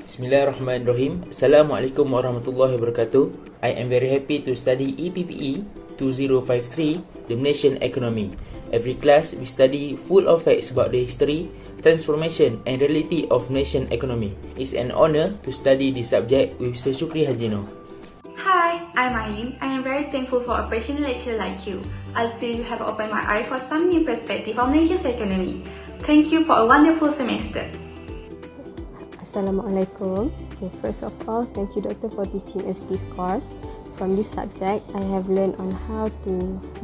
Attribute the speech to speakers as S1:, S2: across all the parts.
S1: Bismillahirrahmanirrahim. Assalamualaikum warahmatullahi wabarakatuh. I am very happy to study EPPE2053, the Malaysian economy. Every class we study full of facts about the history, transformation and reality of Malaysian economy. It's an honor to study this subject with Sir Shukri Hajinoor.
S2: Hi, I'm AILIN. I am very thankful for a passionate lecturer like you. I feel you have opened my eye for some new perspective on Malaysia's economy. Thank you for a wonderful semester.
S3: Assalamualaikum. Okay, first of all, thank you Doctor for teaching us this course. From this subject, I have learned on how to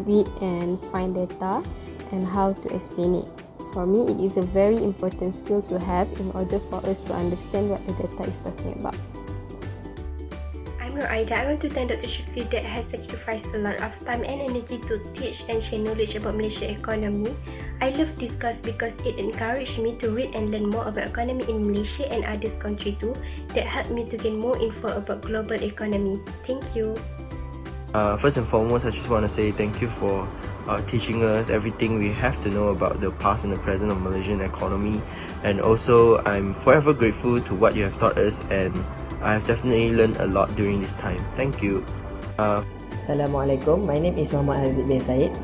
S3: read and find data and how to explain it. For me, it is a very important skill to have in order for us to understand what the data is talking about.
S4: I'm AIDA. I want to thank Dr. Shukri that has sacrificed a lot of time and energy to teach and share knowledge about Malaysian economy. I love this course because it encouraged me to read and learn more about economy in Malaysia and others countries too. That helped me to gain more info about global economy. Thank you.
S5: First and foremost, I just want to say thank you for teaching us everything we have to know about the past and the present of Malaysian economy. And also, I'm forever grateful to what you have taught us, and I have definitely learned a lot during this time. Thank you.
S6: Assalamualaikum. My name is Mohd bin Said.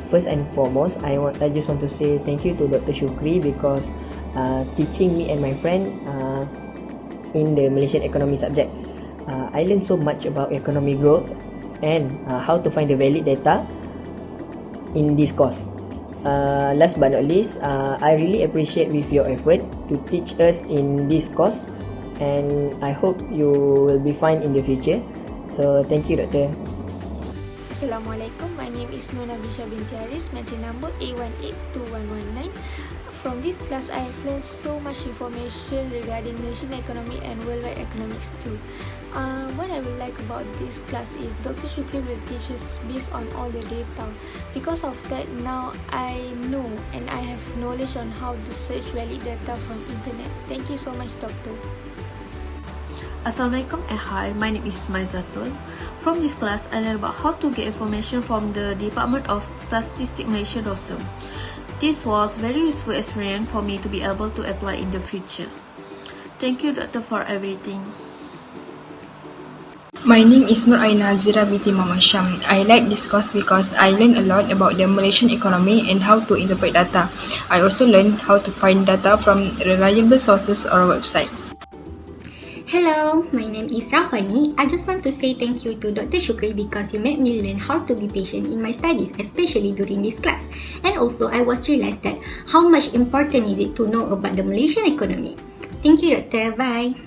S6: First and foremost, I just want to say thank you to Dr. Shukri because teaching me and my friend in the Malaysian economy subject. I learned so much about economic growth and how to find the valid data in this course. Last but not least, I really appreciate with your effort to teach us in this course, and I hope you will be fine in the future. So thank you, Doctor.
S7: Assalamualaikum. My name is NABISHA binti Haris, mention number A182119. From this class, I have learned so much information regarding Malaysian economy and worldwide economics too. What I would like about this class is Dr. Shukri will teach us based on all the data. Because of that, now I know and I have knowledge on how to search valid data from internet. Thank you so much, Doctor.
S8: Assalamualaikum and hi, my name is MAIZATUL. From this class, I learned about how to get information from the Department of Statistics Malaysia (DOSM). This was very useful experience for me to be able to apply in the future. Thank you, Doctor, for everything.
S9: My name is HAZIRA binti HISHAM. I like this course because I learned a lot about the Malaysian economy and how to interpret data. I also learned how to find data from reliable sources or website.
S10: Hello, my name is RAHWANI. I just want to say thank you to Dr. Shukri because you made me learn how to be patient in my studies, especially during this class. And also, I was realized that how much important is it to know about the Malaysian economy. Thank you, Doctor. Bye.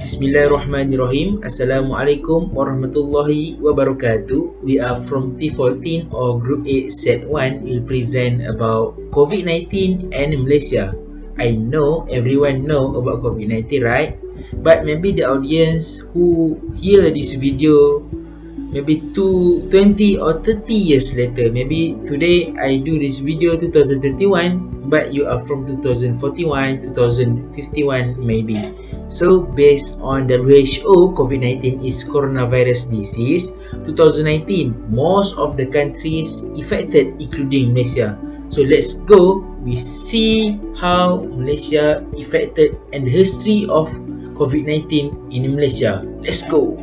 S1: Bismillahirrahmanirrahim. Assalamualaikum warahmatullahi wabarakatuh. We are from T14 or Group 8 SET1. We present about COVID-19 and Malaysia. I know everyone know about COVID-19, right? But maybe the audience who hear this video maybe 20 or 30 years later, maybe today I do this video 2031, but you are from 2041, 2051 maybe. So based on WHO, COVID-19 is coronavirus disease 2019. Most of the countries affected including Malaysia. So let's go. We see how Malaysia affected and the history of COVID-19 in Malaysia. Let's go.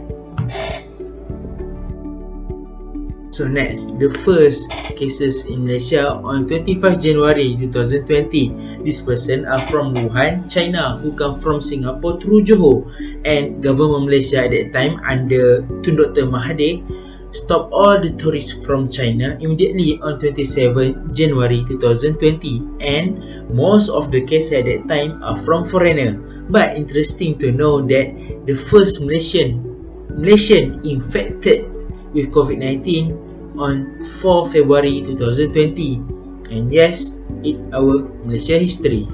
S1: So next, the first cases in Malaysia on 25 January 2020. This person are from Wuhan, China, who come from Singapore through Johor, and government Malaysia at that time under Tun Dr. Mahathir stopped all the tourists from China immediately on 27 January 2020, and most of the cases at that time are from foreigner. But interesting to know that the first Malaysian infected with COVID-19 on 4 February 2020, and yes, it's our Malaysia history.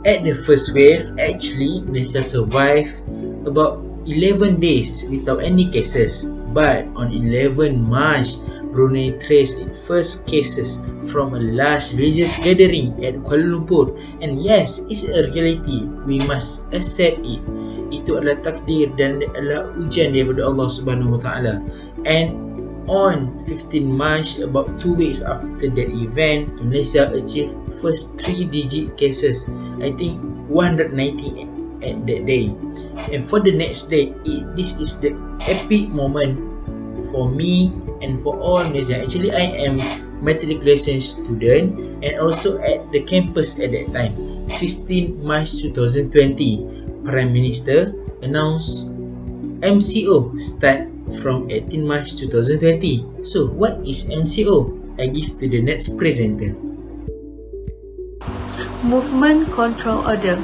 S1: At the first wave, actually, Malaysia survived about 11 days without any cases. But on 11 March, Brunei traced its first cases from a large religious gathering at Kuala Lumpur. And yes, it's a reality. We must accept it. Itu adalah takdir dan adalah ujian daripada Allah Subhanahu Wa Taala. And on 15 March, about 2 weeks after that event, Malaysia achieved first 3-digit cases. I think 190 at that day. And for the next day, this is the epic moment for me and for all Malaysians. Actually, I am matriculation student and also at the campus at that time. 16 March 2020, Prime Minister announced MCO start from 18 March 2020. So, what is MCO? I give to the next presenter.
S8: Movement Control Order.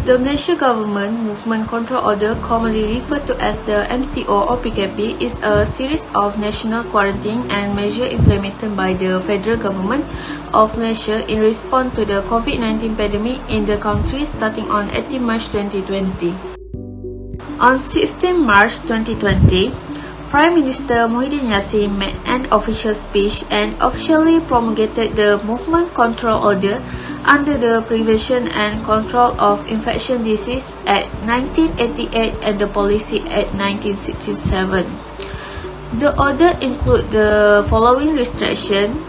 S8: The Malaysia Government Movement Control Order, commonly referred to as the MCO or PKP, is a series of national quarantine and measures implemented by the federal government of Malaysia in response to the COVID-19 pandemic in the country starting on 18 March 2020. On 16 March 2020, Prime Minister Mohd made an official speech and officially promulgated the Movement Control Order under the Prevention and Control of Infection Disease Act 1988 and the Policy Act 1967. The order includes the following restriction: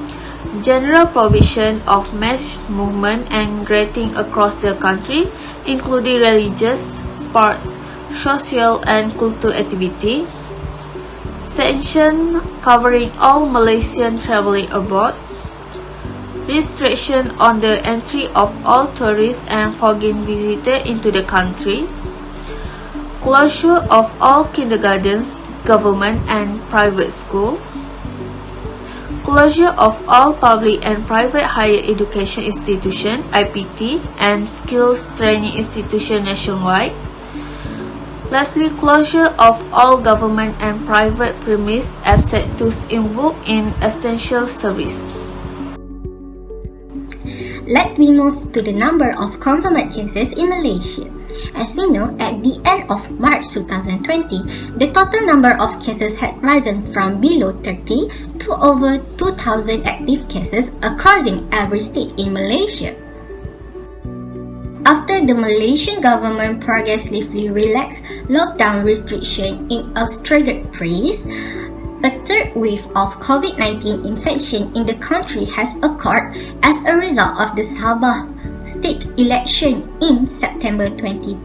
S8: general prohibition of mass movement and gathering across the country, including religious, sports, social and cultural activity. Sanction covering all Malaysian travelling abroad. Restriction on the entry of all tourists and foreign visitors into the country. Closure of all kindergartens, government and private schools. Closure of all public and private higher education institutions, IPT, and skills training institutions nationwide. Lastly, closure of all government and private premises except those involved in essential service.
S10: Let me move to the number of confirmed cases in Malaysia. As we know, at the end of March 2020, the total number of cases had risen from below 30 to over 2,000 active cases across every state in Malaysia. After the Malaysian government progressively relaxed lockdown restrictions in a staggered pace, a third wave of COVID-19 infection in the country has occurred as a result of the Sabah state election in September 2020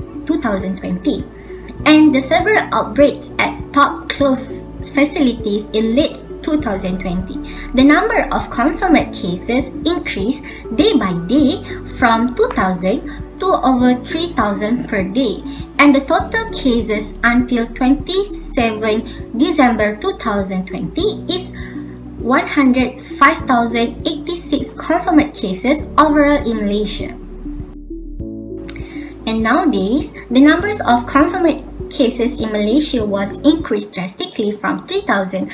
S10: and the several outbreaks at top closed facilities in late 2020. The number of confirmed cases increased day by day from 2,000 to over 3,000 per day, and the total cases until 27 December 2020 is 105,086 confirmed cases overall in Malaysia. And nowadays, the numbers of confirmed cases in Malaysia was increased drastically from 3,000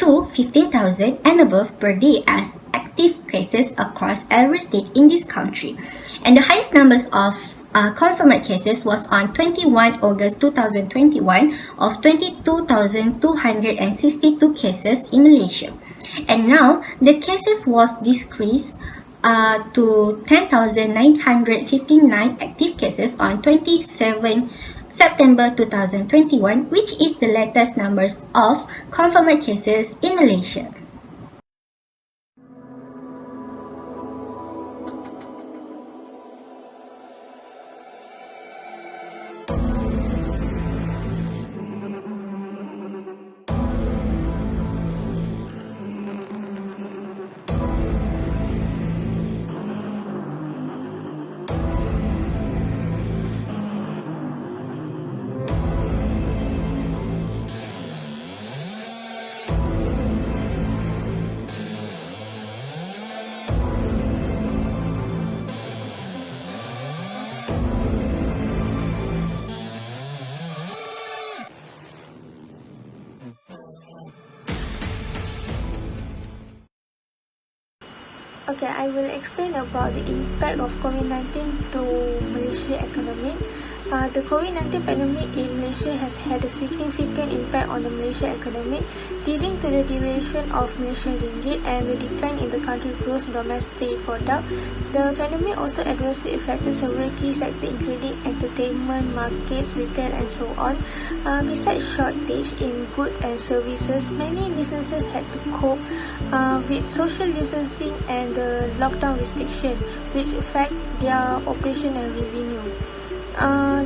S10: to 15,000 and above per day as active cases across every state in this country. And the highest numbers of confirmed cases was on 21 August 2021 of 22,262 cases in Malaysia. And now, the cases was decreased to 10,959 active cases on 27 September 2021, which is the latest numbers of confirmed cases in Malaysia.
S7: Okay, I will explain about the impact of COVID-19 to Malaysia economy. The COVID-19 pandemic in Malaysia has had a significant impact on the Malaysia economy, leading to the devaluation of Malaysian ringgit and the decline in the country's gross domestic product. The pandemic also adversely affected several key sectors including entertainment, markets, retail and so on. Besides shortage in goods and services, many businesses had to cope with social distancing and the lockdown restriction, which affect their operation and revenue.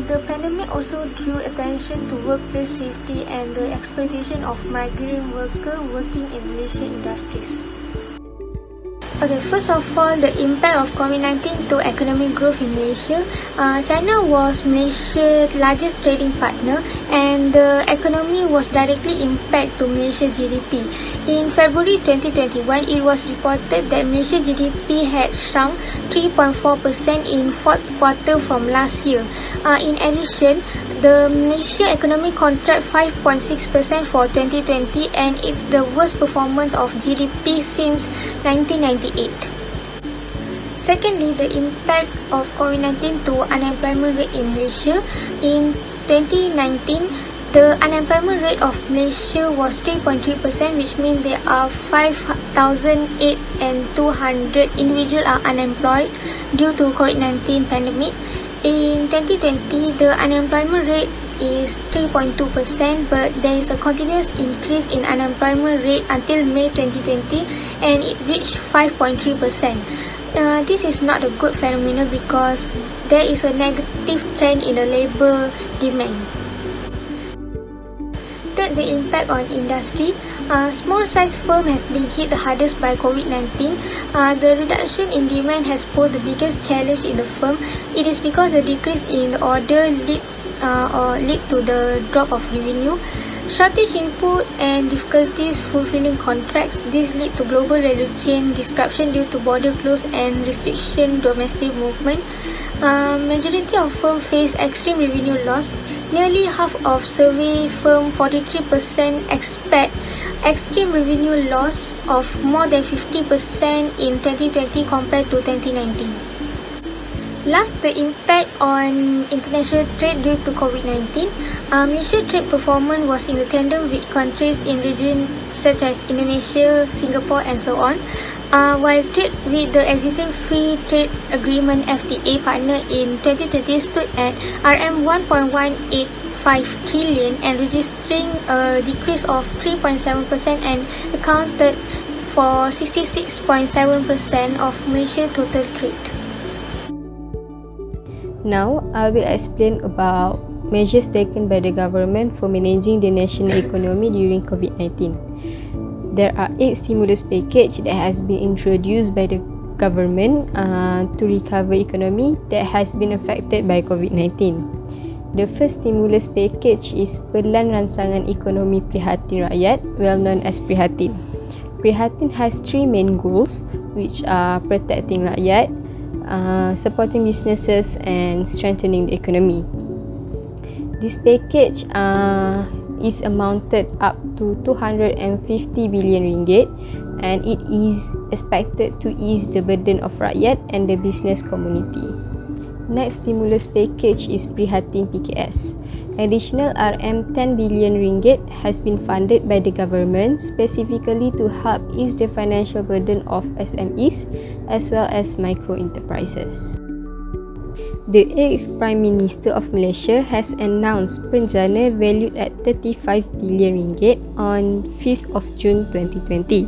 S7: The pandemic also drew attention to workplace safety and the exploitation of migrant workers working in Malaysian industries. Okay, first of all, the impact of COVID-19 to economic growth in Malaysia. China was Malaysia's largest trading partner and the economy was directly impacted to Malaysia's GDP. In February 2021, it was reported that Malaysia's GDP had shrunk 3.4% in fourth quarter from last year. In addition, the Malaysia economy contracted 5.6% for 2020 and it's the worst performance of GDP since 1998. Secondly, the impact of COVID-19 to unemployment rate in Malaysia. In 2019, the unemployment rate of Malaysia was 3.3%, which means there are 5,800 individuals are unemployed due to COVID-19 pandemic. In 2020, the unemployment rate is 3.2%, but there is a continuous increase in unemployment rate until May 2020 and it reached 5.3%. This is not a good phenomenon because there is a negative trend in the labour demand. Third, the impact on industry. Small size firm has been hit the hardest by COVID-19. The reduction in demand has posed the biggest challenge in the firm. It is because the decrease in the order lead to the drop of revenue. Shortage input and difficulties fulfilling contracts. This lead to global value chain disruption due to border close and restriction domestic movement. Majority of firms face extreme revenue loss. Nearly half of survey firm, 43%, expect extreme revenue loss of more than 50% in 2020 compared to 2019. Last, the impact on international trade due to COVID-19. Malaysia trade performance was in the tandem with countries in region such as Indonesia, Singapore and so on. While trade with the existing free trade agreement FTA partner in 2020 stood at RM1.185 trillion and registering a decrease of 3.7% and accounted for 66.7% of Malaysia's total trade.
S3: Now, I will explain about measures taken by the government for managing the national economy during COVID-19. There are 8 stimulus packages that has been introduced by the government to recover economy that has been affected by COVID-19. The first stimulus package is Pelan Ransangan Ekonomi Prihatin Rakyat, well known as Prihatin. Prihatin has 3 main goals, which are protecting rakyat, supporting businesses and strengthening the economy. This package is amounted up to 250 billion ringgit and it is expected to ease the burden of rakyat and the business community. Next stimulus package is Prihatin PKS. Additional RM10 billion ringgit has been funded by the government specifically to help ease the financial burden of SMEs as well as micro enterprises. The 8th Prime Minister of Malaysia has announced penjana valued at 35 billion ringgit on 5th of June 2020.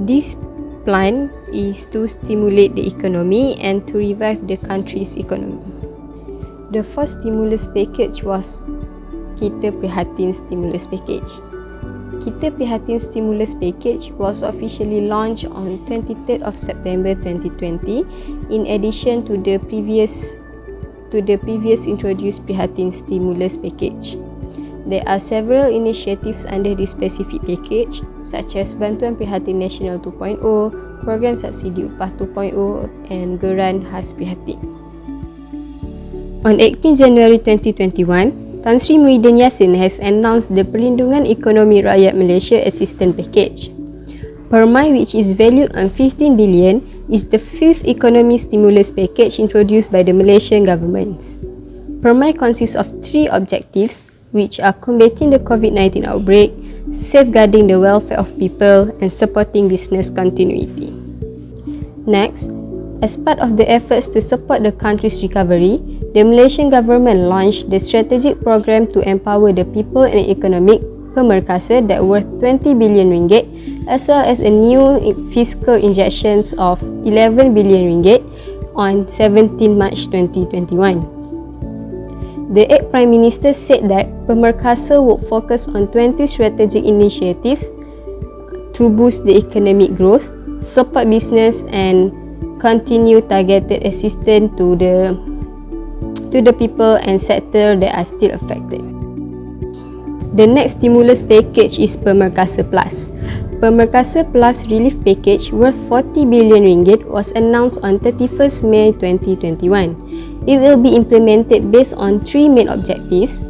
S3: This plan is to stimulate the economy and to revive the country's economy. The first stimulus package was Kita Prihatin Stimulus Package. Kita Prihatin Stimulus Package was officially launched on 23rd of September 2020 in addition to the previous introduced Prihatin Stimulus Package. There are several initiatives under this specific package such as Bantuan Prihatin Nasional 2.0, Program Subsidi Upah 2.0 and Geran Khas Prihatin. On 18 January 2021, Tan Sri Muhyiddin Yassin has announced the Perlindungan Ekonomi Rakyat Malaysia Assistance Package. PERMAI, which is valued on 15 billion, is the fifth economic stimulus package introduced by the Malaysian government. PERMAI consists of three objectives, which are combating the COVID-19 outbreak, safeguarding the welfare of people, and supporting business continuity. Next, as part of the efforts to support the country's recovery, the Malaysian government launched the strategic program to empower the people and economic pemerkasa that worth 20 billion ringgit, as well as a new fiscal injections of 11 billion ringgit on 17 March 2021. The 8th Prime Minister said that pemerkasa would focus on 20 strategic initiatives to boost the economic growth, support business, and continue targeted assistance to the people and sector that are still affected. The next stimulus package is Pemerkasa Plus. Pemerkasa Plus Relief Package worth 40 billion ringgit was announced on 31st May 2021. It will be implemented based on three main objectives,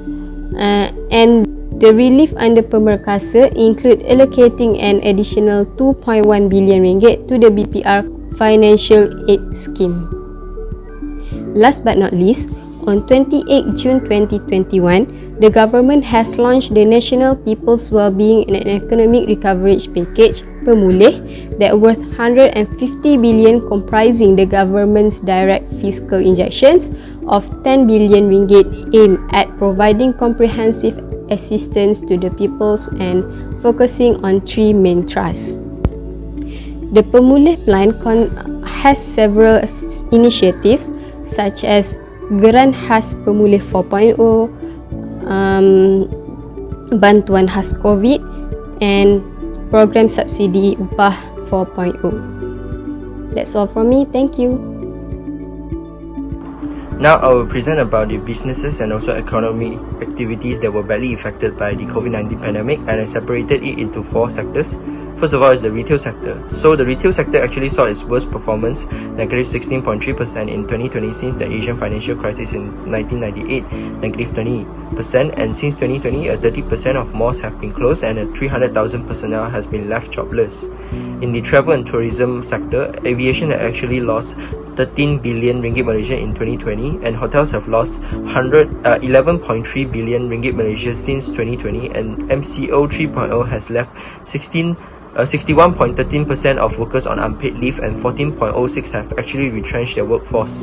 S3: and the relief under Pemerkasa include allocating an additional 2.1 billion ringgit to the BPR financial aid scheme. Last but not least, on 28 June 2021, the government has launched the National People's Wellbeing and Economic Recovery Package Pemulih that worth 150 billion, comprising the government's direct fiscal injections of 10 billion ringgit aimed at providing comprehensive assistance to the peoples and focusing on three main thrusts. The Pemulih plan has several initiatives such as Geran Khas Pemulih 4.0, Bantuan Khas COVID, and Program Subsidi Upah 4.0. That's all from me. Thank you.
S5: Now I will present about the businesses and also economic activities that were badly affected by the COVID-19 pandemic, and I separated it into four sectors. First of all is the retail sector. So the retail sector actually saw its worst performance, negative 16.3% in 2020 since the Asian financial crisis in 1998, negative 20%, and since 2020, 30% of malls have been closed and 300,000 personnel has been left jobless. In the travel and tourism sector, aviation had actually lost 13 billion ringgit Malaysia in 2020, and hotels have lost 11.3 billion ringgit Malaysia since 2020, and MCO 3.0 has left 61.13% of workers on unpaid leave, and 14.06% have actually retrenched their workforce.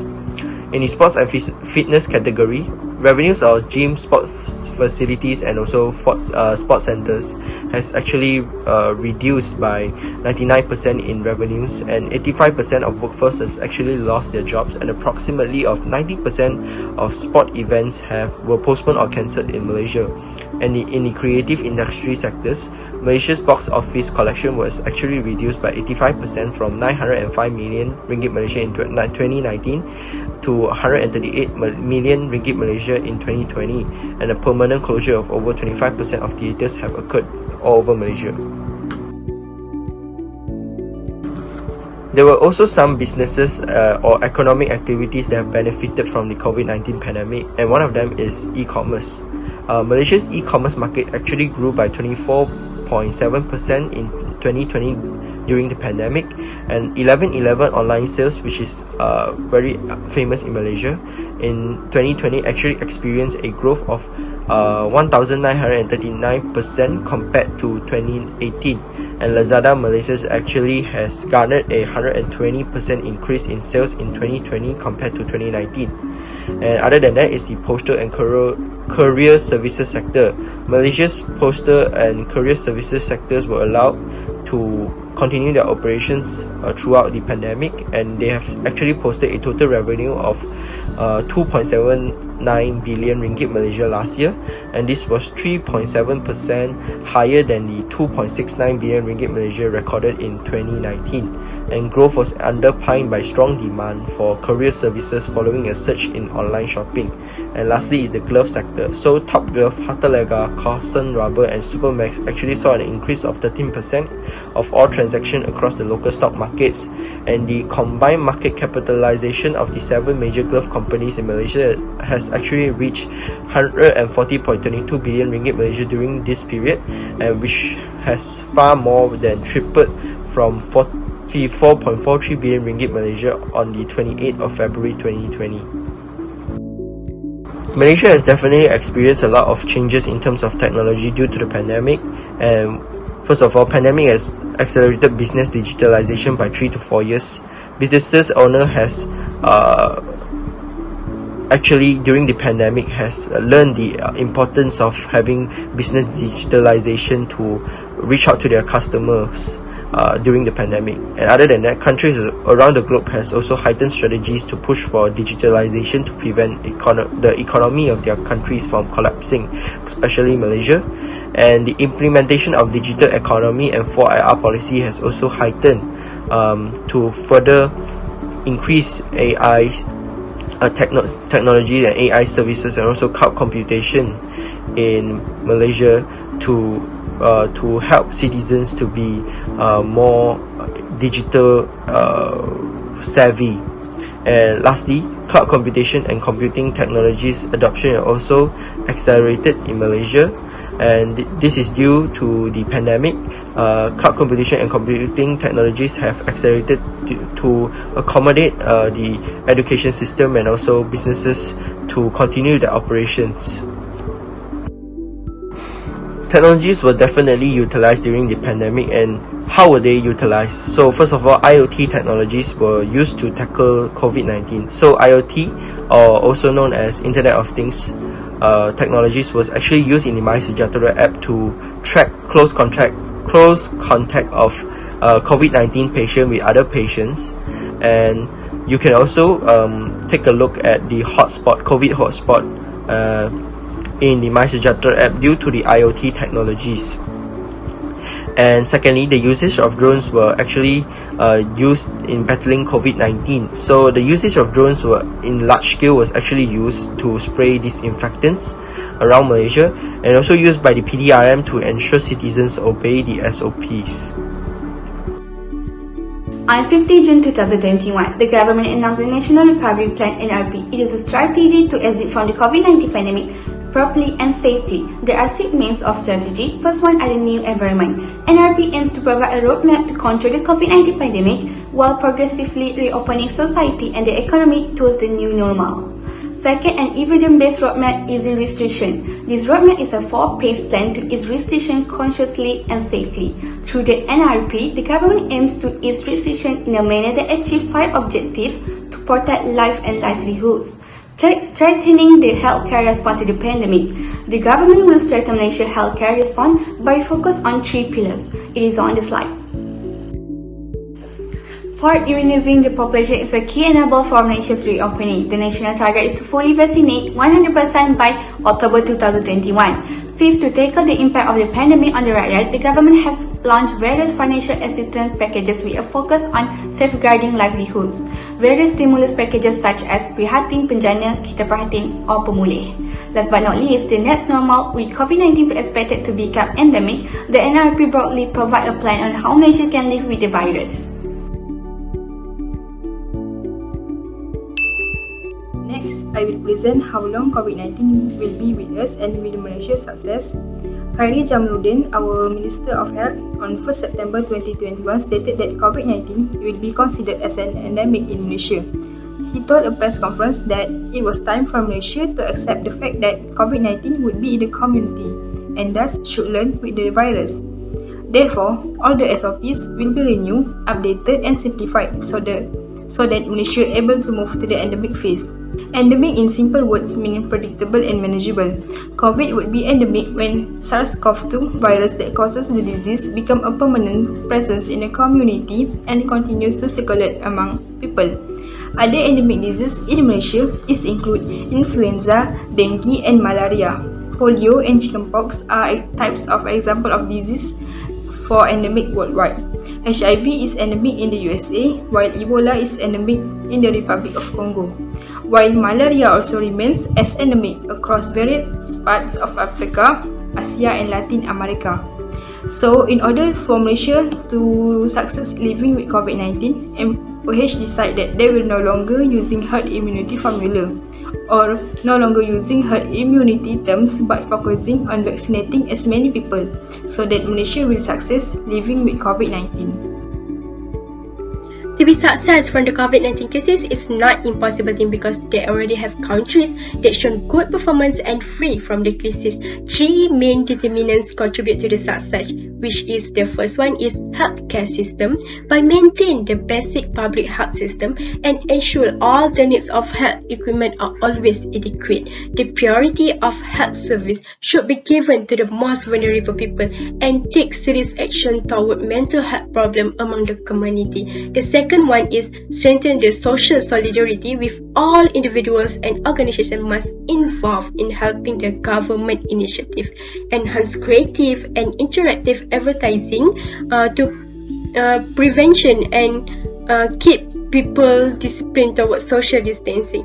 S5: In the sports and fitness category, revenues of gym, sports facilities, and also sports centers has actually reduced by 99% in revenues, and 85% of workforce has actually lost their jobs, and approximately of 90% of sport events were postponed or cancelled in Malaysia. And in the creative industry sectors, Malaysia's box office collection was actually reduced by 85% from 905 million ringgit Malaysia in 2019 to 138 million ringgit Malaysia in 2020, and a permanent closure of over 25% of theatres have occurred all over Malaysia. There were also some businesses or economic activities that have benefited from the COVID-19 pandemic, and one of them is e-commerce. Malaysia's e-commerce market actually grew by 24.7% in 2020 during the pandemic, and 11.11 online sales, which is very famous in Malaysia, in 2020 actually experienced a growth of 1,939% compared to 2018, and Lazada Malaysia actually has garnered a 120% increase in sales in 2020 compared to 2019. And other than that is the postal and courier services sector. Malaysia's postal and courier services sectors were allowed to continue their operations throughout the pandemic, and they have actually posted a total revenue of 2.79 billion ringgit Malaysia last year, and this was 3.7% higher than the 2.69 billion ringgit Malaysia recorded in 2019. And growth was underpinned by strong demand for courier services following a surge in online shopping. And lastly is the glove sector. So Top Glove, Hatalega, Carson Rubber, and Supermax actually saw an increase of 13% of all transactions across the local stock markets, and the combined market capitalization of the 7 major glove companies in Malaysia has actually reached 140.22 billion ringgit Malaysia during this period, and which has far more than tripled from 44.43 billion ringgit Malaysia on the 28th of February 2020. Malaysia has definitely experienced a lot of changes in terms of technology due to the pandemic, and first of all, pandemic has accelerated business digitalization by 3 to 4 years. Business owner has actually during the pandemic has learned the importance of having business digitalization to reach out to their customers during the pandemic. And other than that, countries around the globe has also heightened strategies to push for digitalization to prevent the economy of their countries from collapsing, especially Malaysia. And the implementation of digital economy and 4IR policy has also heightened to further increase AI technology and AI services, and also cloud computation in Malaysia to help citizens to be more digital savvy. And lastly, cloud computation and computing technologies adoption also accelerated in Malaysia, and this is due to the pandemic. Cloud computation and computing technologies have accelerated to accommodate the education system and also businesses to continue their operations. Technologies were definitely utilized during the pandemic, and how were they utilized? So first of all, IoT technologies were used to tackle COVID-19. So IoT, or also known as Internet of Things, technologies was actually used in the MAIZATUL app to track close contact of COVID-19 patient with other patients. And you can also take a look at the COVID hotspot in the MAIZATUL app due to the IoT technologies. And secondly, the usage of drones were actually used in battling COVID-19. So the usage of drones were in large scale was actually used to spray disinfectants around Malaysia, and also used by the PDRM to ensure citizens obey the SOPs.
S2: On 15 June 2021, the government announced the National Recovery Plan (NRP). It is a strategy to exit from the COVID-19 pandemic properly and safely. There are 6 means of strategy. First one are the new environment. NRP aims to provide a roadmap to control the COVID-19 pandemic while progressively reopening society and the economy towards the new normal. Second, an evidence-based roadmap easing restriction. This roadmap is a 4-phase plan to ease restriction consciously and safely. Through the NRP, the government aims to ease restriction in a manner that achieves 5 objectives to protect life and livelihoods. Strengthening the healthcare response to the pandemic. The government will strengthen Malaysia's healthcare response by focus on 3 pillars. It is on the slide. For immunizing the population is a key enabler for Malaysia's reopening. The national target is to fully vaccinate 100% by October 2021. Fifth, to tackle the impact of the pandemic on the rakyat, the government has launched various financial assistance packages with a focus on safeguarding livelihoods. Various stimulus packages such as Prihatin Penjana, Kita Prihatin or Pemulih. Last but not least, the next normal, with COVID-19 expected to become endemic, the NRP broadly provide a plan on how Malaysia can live with the virus.
S9: Next, I will present how long COVID-19 will be with us and with Malaysia's success. Khairi Jamaluddin, our Minister of Health, on 1st September 2021 stated that COVID-19 will be considered as an endemic in Malaysia. He told a press conference that it was time for Malaysia to accept the fact that COVID-19 would be in the community and thus should learn with the virus. Therefore, all the SOPs will be renewed, updated and simplified so that Malaysia is able to move to the endemic phase. Endemic in simple words meaning predictable and manageable. COVID would be endemic when SARS-CoV-2 virus that causes the disease become a permanent presence in a community and continues to circulate among people. Other endemic diseases in Malaysia include influenza, dengue and malaria. Polio and chickenpox are types of example of disease for endemic worldwide. HIV is endemic in the USA, while Ebola is endemic in the Republic of Congo, while malaria also remains as endemic across various parts of Africa, Asia and Latin America. So, in order for Malaysia to success living with COVID-19, MUHD decided that they will no longer using herd immunity formula or no longer using herd immunity terms but focusing on vaccinating as many people so that Malaysia will success living with COVID-19.
S4: To be success from the COVID-19 crisis is not impossible thing because they already have countries that show good performance and free from the crisis. Three main determinants contribute to the success, which is the first one is healthcare system. By maintaining the basic public health system and ensure all the needs of health equipment are always adequate. The priority of health service should be given to the most vulnerable people and take serious action toward mental health problem among the community. The second one is strengthen the social solidarity with all individuals and organizations must involve in helping the government initiative. Enhance creative and interactive advertising to prevention and keep people disciplined towards social distancing.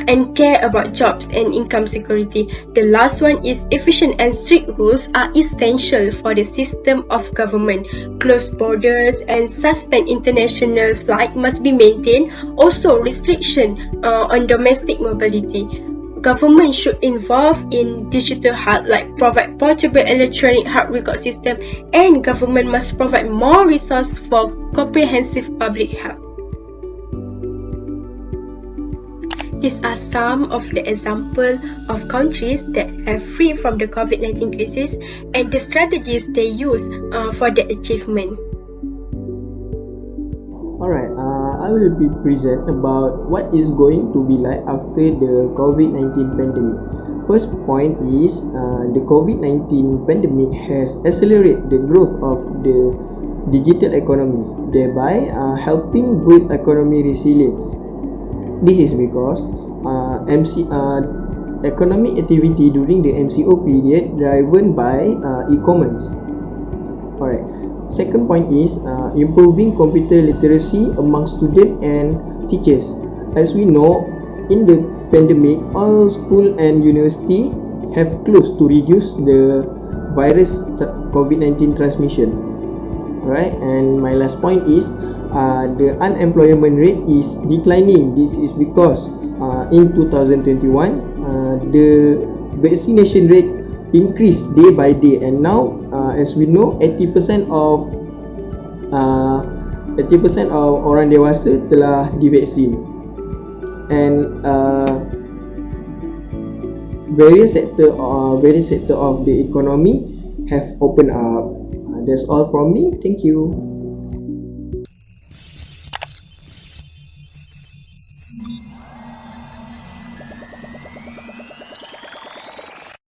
S4: And care about jobs and income security. The last one is efficient and strict rules are essential for the system of government. Closed borders and suspend international flight must be maintained. Also, restriction on domestic mobility. Government should involve in digital health, like provide portable electronic health record system, and government must provide more resources for comprehensive public health. These are some of the examples of countries that have free from the COVID-19 crisis and the strategies they use for the achievement.
S11: Alright, I will be present about what is going to be like after the COVID-19 pandemic. First point is the COVID-19 pandemic has accelerated the growth of the digital economy, thereby helping build economy resilience. This is because economic activity during the MCO period driven by e-commerce. Alright. Second point is improving computer literacy among students and teachers. As we know, in the pandemic, all school and university have closed to reduce the virus COVID-19 transmission. Alright, and my last point is the unemployment rate is declining. This is because in 2021 the vaccination rate increased day by day, and now as we know 80% of orang dewasa telah divaksin, and various sector of the economy have opened up. That's all from me. Thank you.